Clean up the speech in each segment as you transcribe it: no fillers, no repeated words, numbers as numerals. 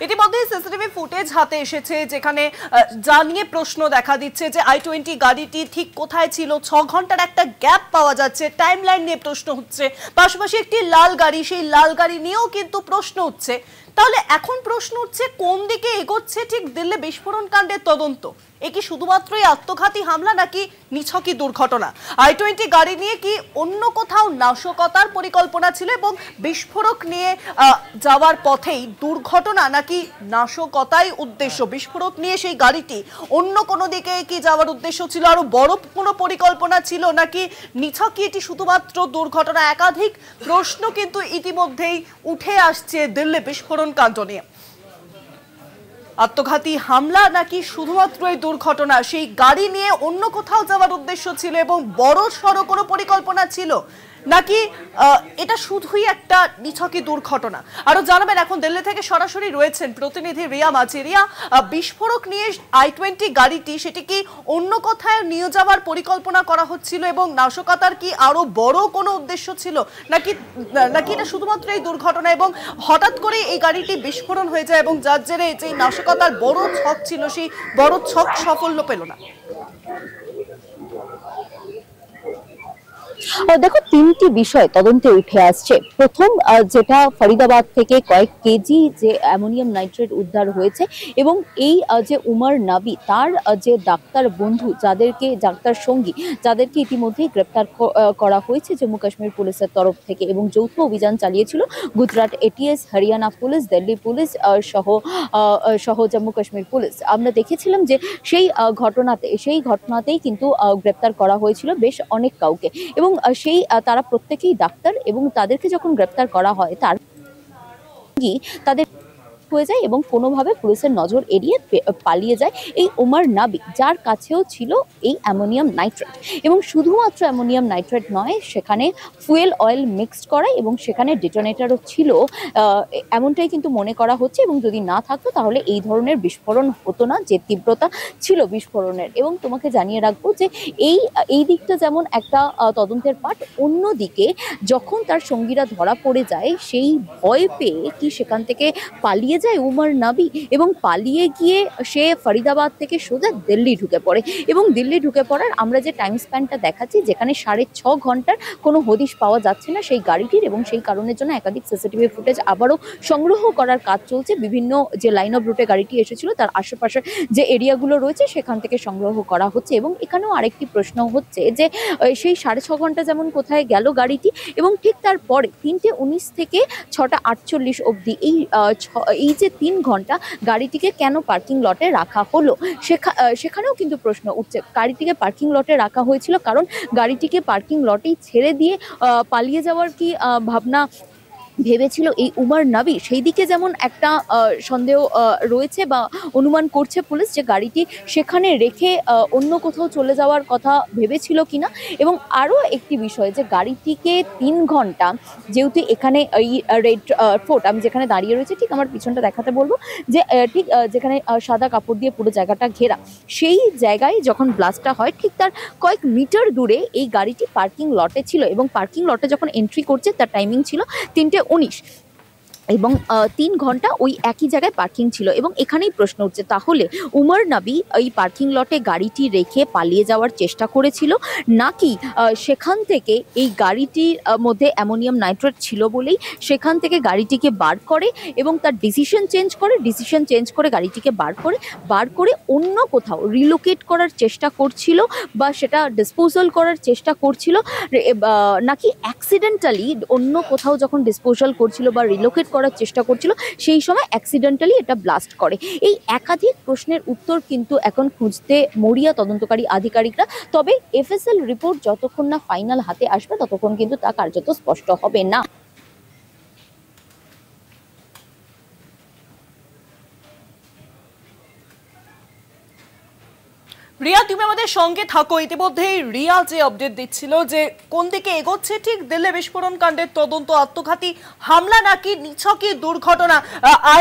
ইতিমধ্যে CCTV footage হাতে এসেছে যেখানে যা নিয়ে প্রশ্ন দেখা দিচ্ছে যে i20 গাড়িটি ঠিক কোথায় ছিল, 6 ঘন্টার একটা গ্যাপ পাওয়া যাচ্ছে, টাইমলাইন নিয়ে প্রশ্ন হচ্ছে, পাশাপাশি একটি লাল গাড়ি, সেই লাল গাড়ি নিয়েও কিন্তু প্রশ্ন হচ্ছে। তাহলে এখন প্রশ্ন হচ্ছে কোন দিকে এগোচ্ছে ঠিক দিল্লি বিস্ফোরণ কাণ্ডের তদন্ত? এ কি শুধুমাত্রই আত্মঘাতী হামলা নাকি নিছকই দুর্ঘটনা? i20 গাড়ি নিয়ে কি অন্য কোথাও নাশকতার পরিকল্পনা ছিল এবং বিস্ফোরক নিয়ে যাওয়ার পথেই দুর্ঘটনা নাকি নাশকতাই উদ্দেশ্য? বিস্ফোরক নিয়ে সেই গাড়িটি অন্য কোনো দিকে কি যাওয়ার উদ্দেশ্য ছিল, আরো বড় কোনো পরিকল্পনা ছিল নাকি নিছকই এটি শুধুমাত্র দুর্ঘটনা? একাধিক প্রশ্ন কিন্তু ইতিমধ্যেই উঠে আসছে দিল্লি বিস্ফোরণ কাণ্ড নিয়ে। আত্মঘাতী হামলা নাকি শুধুমাত্র এই দুর্ঘটনা, সেই গাড়ি নিয়ে অন্য কোথাও যাওয়ার উদ্দেশ্য ছিল এবং বড় সড়ো কোনো পরিকল্পনা ছিল নাকি এটা শুধুই একটা নিছকই দুর্ঘটনা? আরো জানাবেন, এখন দিল্লি থেকে সরাসরি রয়েছেন প্রতিনিধি রিয়া মাঝি। রিয়া, বিস্ফোরক নিয়ে i20 গাড়িটি সেটি কি অন্য কোথায় নিয়ে যাওয়ার পরিকল্পনা করা হচ্ছিল এবং নাশকতার কি আরো বড় কোনো উদ্দেশ্য ছিল নাকি নাকি এটা শুধুমাত্র এই দুর্ঘটনা এবং হঠাৎ করে এই গাড়িটি বিস্ফোরণ হয়ে যায় এবং যার জেরে যে নাশকতার বড় ছক ছিল সেই বড় ছক সাফল্য পেল না? দেখো, তিনটি বিষয় তদন্তে উঠে আসছে। প্রথম, যেটা ফরিদাবাদ থেকে কয়েক কেজি যে অ্যামোনিয়াম নাইট্রেট উদ্ধার হয়েছে এবং এই যে উমর নাবি, তার যে ডাক্তার বন্ধু, ডাক্তার সঙ্গী যাদেরকে ইতিমধ্যেই গ্রেপ্তার করা হয়েছে জম্মু কাশ্মীর পুলিশের তরফ থেকে এবং যৌথ অভিযান চালিয়েছিল Gujarat ATS, Haryana police, Delhi police সহ জম্মু কাশ্মীর পুলিশ। আমরা দেখেছিলাম যে সেই ঘটনাতেই কিন্তু গ্রেপ্তার করা হয়েছিল বেশ অনেক কাউকে এবং তারা প্রত্যেকেই ডাক্তার এবং তাদেরকে যখন গ্রেপ্তার করা হয় তাদের হয়ে যায় এবং কোনোভাবে পুলিশের নজর এড়িয়ে পালিয়ে যায় এই উমর নাবি, যার কাছেও ছিল এই অ্যামোনিয়াম নাইট্রেট। এবং শুধুমাত্র অ্যামোনিয়াম নাইট্রেট নয়, সেখানে ফুয়েল অয়েল মিক্সড করা এবং সেখানে ডিটোনেটরও ছিল, এমনটাই কিন্তু মনে করা হচ্ছে। এবং যদি না থাকতো তাহলে এই ধরনের বিস্ফোরণ হতো না, যে তীব্রতা ছিল বিস্ফোরণের। এবং তোমাকে জানিয়ে রাখবো যে এই দিকটা যেমন একটা তদন্তের পার্ট, অন্যদিকে যখন তার সঙ্গীরা ধরা পড়ে যায় সেই ভয় পেয়ে কি সেখান থেকে পালিয়ে যায় উমর নাবি এবং পালিয়ে গিয়ে সে ফরিদাবাদ থেকে সোজা দিল্লি ঢুকে পড়ে। এবং দিল্লি ঢুকে পড়ার আমরা যে টাইম স্প্যানটা দেখাচ্ছি, যেখানে 6.5 ঘন্টার কোনো হদিশ পাওয়া যাচ্ছে না সেই গাড়িটির, এবং সেই কারণের জন্য একাধিক সিসিটিভি ফুটেজ আবারও সংগ্রহ করার কাজ চলছে। বিভিন্ন যে লাইন অফ রুটে গাড়িটি এসেছিল তার আশেপাশের যে এরিয়াগুলো রয়েছে সেখান থেকে সংগ্রহ করা হচ্ছে। এবং এখানেও আরেকটি প্রশ্ন হচ্ছে যে সেই 6.5 ঘন্টা যেমন কোথায় গেল গাড়িটি, এবং ঠিক তারপরে 3:19 থেকে 6:48 অবধি এই যে 3 ঘন্টা গাড়িটিকে কেন পার্কিং লটে রাখা হলো, সেখানেও কিন্তু প্রশ্ন উঠছে। গাড়িটিকে পার্কিং লটে রাখা হয়েছিল কারণ গাড়িটিকে পার্কিং লটেই ছেড়ে দিয়ে পালিয়ে যাওয়ার কি ভাবনা ভেবেছিল এই উমর নাবি? সেই দিকে যেমন একটা সন্দেহ রয়েছে বা অনুমান করছে পুলিশ যে গাড়িটি সেখানে রেখে অন্য কোথাও চলে যাওয়ার কথা ভেবেছিল কিনা। এবং আরও একটি বিষয় যে গাড়িটিকে 3 ঘন্টা, যেহেতু এখানে এই রেড ফোর্ট, আমি যেখানে দাঁড়িয়ে রয়েছি ঠিক আমার পিছনটা দেখাতে বলবো, যে ঠিক যেখানে সাদা কাপড় দিয়ে পুরো জায়গাটা ঘেরা, সেই জায়গায় যখন ব্লাস্টটা হয় ঠিক তার কয়েক মিটার দূরে এই গাড়িটি পার্কিং লটে ছিল এবং পার্কিং লটে যখন এন্ট্রি করছে তার টাইমিং ছিল 3:19 এবং 3 ঘন্টা ওই একই জায়গায় পার্কিং ছিল। এবং এখানেই প্রশ্ন উঠছে, তাহলে উমর নাবি এই পার্কিং লটে গাড়িটি রেখে পালিয়ে যাওয়ার চেষ্টা করেছিল নাকি সেখান থেকে এই গাড়িটির মধ্যে অ্যামোনিয়াম নাইট্রেট ছিল বলেই সেখান থেকে গাড়িটিকে বার করে এবং তার ডিসিশন চেঞ্জ করে গাড়িটিকে বার করে অন্য কোথাও রিলোকেট করার চেষ্টা করছিল বা সেটা ডিসপোজাল করার চেষ্টা করছিল, নাকি অ্যাক্সিডেন্টালি অন্য কোথাও যখন ডিসপোজাল করছিল বা রিলোকেট করার চেষ্টা করছিল সেই সময় অ্যাক্সিডেন্টালি এটা ব্লাস্ট করে? এই একাধিক প্রশ্নের উত্তর কিন্তু এখন খুঁজতে মরিয়া তদন্তকারী আধিকারিকরা। তবে এফএসএল রিপোর্ট যতক্ষণ না ফাইনাল হাতে আসবে ততক্ষণ কিন্তু তা কার্যত স্পষ্ট হবে না। রিয়া, তুমি আমাদের সঙ্গে থাকো। ইতিমধ্যেই রিয়া যে আপডেট দিচ্ছিল যে কোন দিকে এগোচ্ছে ঠিক দিল্লি বিস্ফোরণ কাণ্ডের তদন্ত, আত্মঘাতী হামলা নাকি নিছকই দুর্ঘটনা,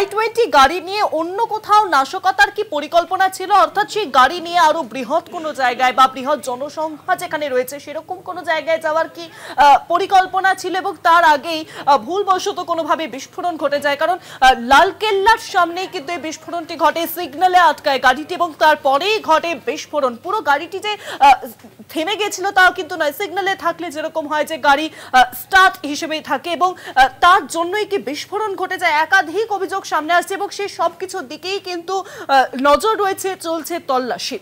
i20 গাড়ি নিয়ে অন্য কোথাও নাশকতার কি পরিকল্পনা ছিল, অর্থাৎ সেই গাড়ি নিয়ে আরো বৃহৎ কোনো জায়গায় বা বৃহৎ জনসংখ্যা যেখানে রয়েছে সেরকম কোনো জায়গায় যাওয়ার কি পরিকল্পনা ছিল, এবং তার আগেই ভুলবশত কোনোভাবে বিস্ফোরণ ঘটে যায়? কারণ লালকেল্লার সামনেই কিন্তু এই বিস্ফোরণটি ঘটে, সিগন্যালে আটকায় গাড়িটি এবং তারপরেই ঘটে বিস্ফোরণ। পুরো গাড়িটি যে থেমে গেছিল তাও কিন্তু নয়, সিগন্যালে থাকলে যেরকম হয় যে গাড়ি স্টার্ট হিসেবেই থাকে, এবং তার জন্যই কি বিস্ফোরণ ঘটে যায়? একাধিক অভিযোগ সামনে আসছে এবং সেই সবকিছুর দিকেই কিন্তু নজর রয়েছে, চলছে তল্লাশি।